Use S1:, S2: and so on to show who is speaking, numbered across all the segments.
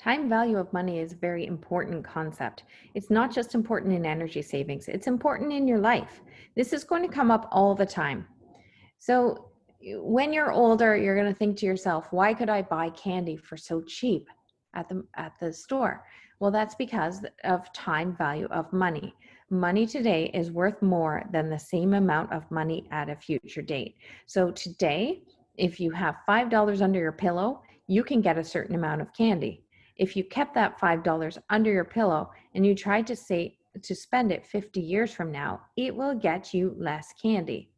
S1: Time value of money is a very important concept. It's not just important in energy savings, it's important in your life. This is going to come up all the time. So when you're older, you're going to think to yourself, why could I buy candy for so cheap at the store? Well, that's because of time value of money. Money today is worth more than the same amount of money at a future date. So today, if you have $5 under your pillow, you can get a certain amount of candy. If you kept that $5 under your pillow and you tried to spend it 50 years from now, it will get you less candy.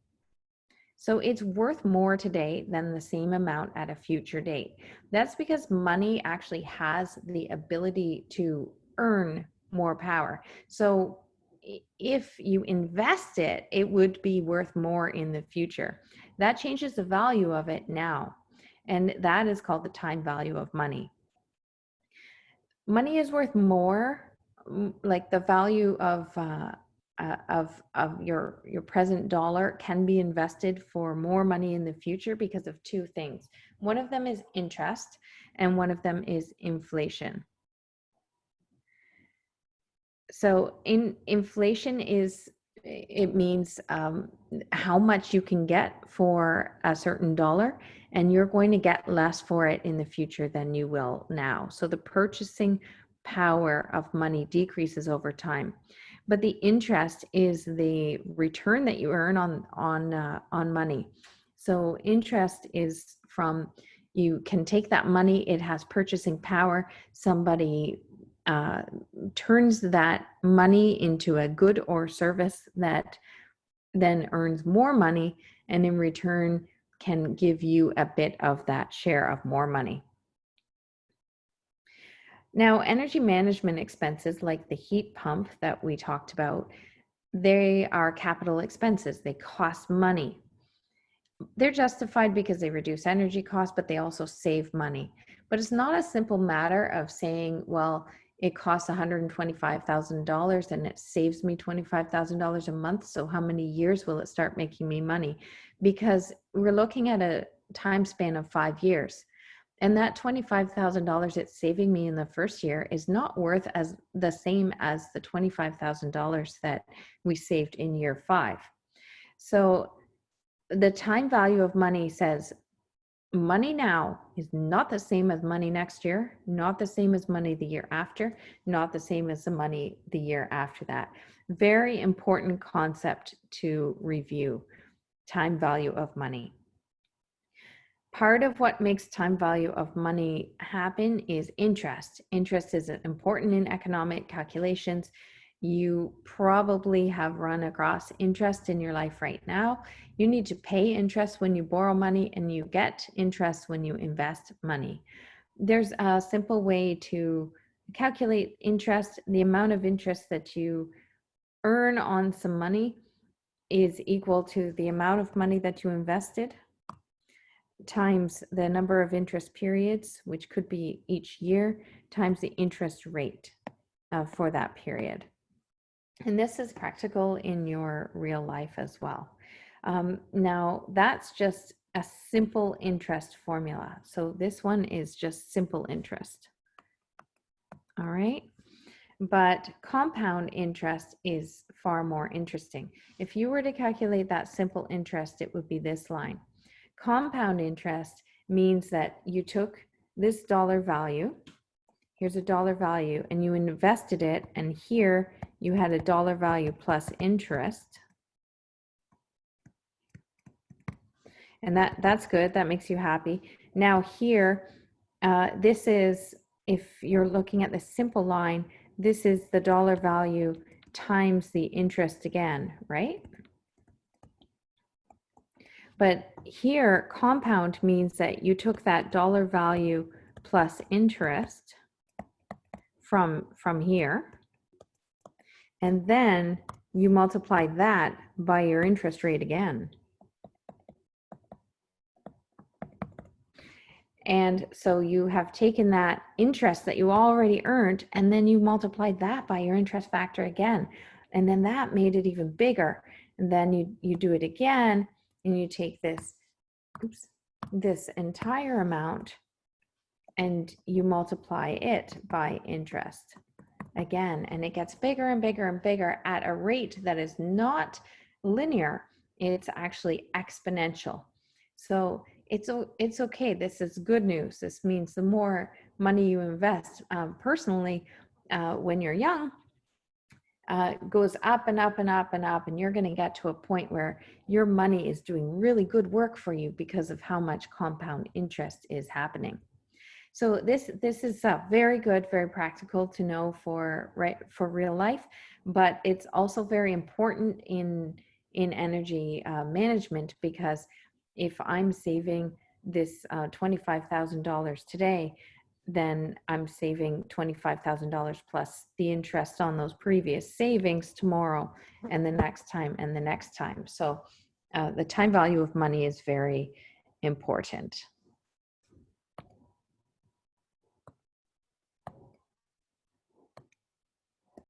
S1: So it's worth more today than the same amount at a future date. That's because money actually has the ability to earn more power. So if you invest it, it would be worth more in the future. That changes the value of it now. And that is called the time value of money. Money is worth more, like the value of your present dollar can be invested for more money in the future because of two things. One of them is interest, and one of them is inflation. So inflation means how much you can get for a certain dollar, and you're going to get less for it in the future than you will now. So the purchasing power of money decreases over time. But the interest is the return that you earn on money. So interest is from, you can take that money, it has purchasing power. Somebody turns that money into a good or service that then earns more money, and in return can give you a bit of that share of more money. Now, energy management expenses like the heat pump that we talked about, they are capital expenses. They cost money. They're justified because they reduce energy costs, but they also save money. But it's not a simple matter of saying, well, it costs $125,000 and it saves me $25,000 a month. So how many years will it start making me money? Because we're looking at a time span of 5 years. And that $25,000 it's saving me in the first year is not worth as the same as the $25,000 that we saved in year 5. So the time value of money says money now is not the same as money next year, not the same as money the year after, not the same as the money the year after that. Very important concept to review, time value of money. Part of what makes time value of money happen is interest. Interest is important in economic calculations. You probably have run across interest in your life right now. You need to pay interest when you borrow money, and you get interest when you invest money. There's a simple way to calculate interest. The amount of interest that you earn on some money is equal to the amount of money that you invested times the number of interest periods, which could be each year, times the interest rate for that period. And this is practical in your real life as well. Now, that's just a simple interest formula. So this one is just simple interest. All right. But compound interest is far more interesting. If you were to calculate that simple interest, it would be this line. Compound interest means that you took this dollar value, here's a dollar value, and you invested it, and here you had a dollar value plus interest. And that's good, that makes you happy. Now here, this is, if you're looking at the simple line, this is the dollar value times the interest again, right? But here, compound means that you took that dollar value plus interest from here, and then you multiply that by your interest rate again. And so you have taken that interest that you already earned, and then you multiplied that by your interest factor again. And then that made it even bigger. And then you do it again, and you take this, this entire amount and you multiply it by interest again, and it gets bigger and bigger and bigger at a rate that is not linear. It's actually exponential. So it's okay. This is good news. This means the more money you invest, personally, when you're young, goes up and up and up and up, and you're going to get to a point where your money is doing really good work for you because of how much compound interest is happening. So this is very good, very practical to know for real life, but it's also very important in energy management, because if I'm saving this $25,000 today, then I'm saving $25,000 plus the interest on those previous savings tomorrow, and the next time, and the next time. So the time value of money is very important.